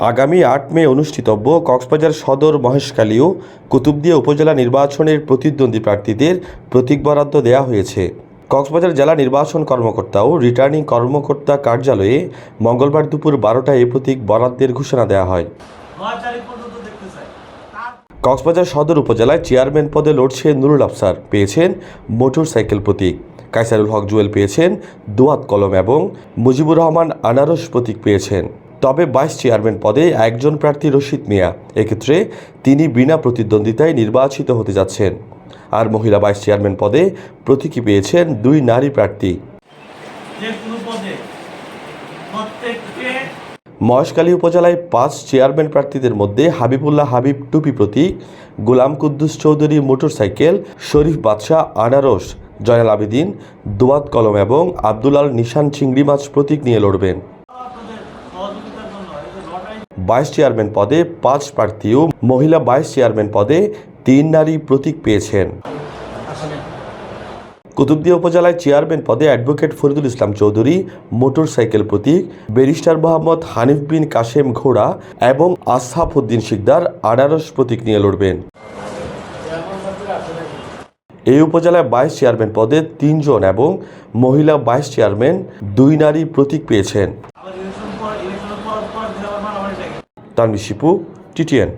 আগামী ৮ মে অনুষ্ঠিতব্য কক্সবাজার সদর মহেশখালী ও কুতুবদিয়া উপজেলা নির্বাচনের প্রতিদ্বন্দ্বী প্রার্থীদের প্রতীক বরাদ্দ দেওয়া হয়েছে। কক্সবাজার জেলা নির্বাচন কর্মকর্তা ও রিটার্নিং কর্মকর্তা কার্যালয়ে মঙ্গলবার দুপুর 12টায় এই প্রতীক বরাদ্দের ঘোষণা দেওয়া হয়। কক্সবাজার সদর উপজেলায় চেয়ারম্যান পদে লড়ছেন নুরুল আফসার, পেয়েছেন মোটরসাইকেল প্রতীক। কায়সারুল হক জুয়েল পেয়েছেন দোয়াত কলম এবং মুজিবুর রহমান আনারস প্রতীক পেয়েছেন। তবে 22 চেয়ারম্যান পদে একজন প্রার্থী রশিদ মিয়া, এক্ষেত্রে তিনি বিনা প্রতিদ্বন্দ্বিতায় নির্বাচিত হতে যাচ্ছেন। আর মহিলা 22 চেয়ারম্যান পদে প্রতীকী পেয়েছেন 2 নারী প্রার্থী। মহেশখালী উপজেলায় 5 চেয়ারম্যান প্রার্থীদের মধ্যে হাবিবুল্লাহ হাবিব টুপি প্রতীক, গোলাম কুদ্দুস চৌধুরী মোটরসাইকেল, শরীফ বাদশাহ আনারস, জয়নাল আবেদিন দোয়াত কলম এবং আব্দুল আল নিশান চিংড়ি মাছ প্রতীক নিয়ে লড়বেন। 22 চেয়ারম্যান পদে 5 প্রার্থী ও মহিলা 22 চেয়ারম্যান পদে 3 নারী প্রতীক পেয়েছেন। কুতুবদিয়া উপজেলায় চেয়ারম্যান পদে অ্যাডভোকেট ফরিদুল ইসলাম চৌধুরী মোটরসাইকেল প্রতীক, ব্যারিস্টার মোহাম্মদ হানিফ বিন কাশেম ঘোড়া এবং আসহাফ উদ্দিন শিকদার আনারস প্রতীক নিয়ে লড়বেন। এই উপজেলায় 22 চেয়ারম্যান পদে 3 জন এবং মহিলা 22 চেয়ারম্যান 2 নারী প্রতীক পেয়েছেন। তানভীর শিপু, TTN।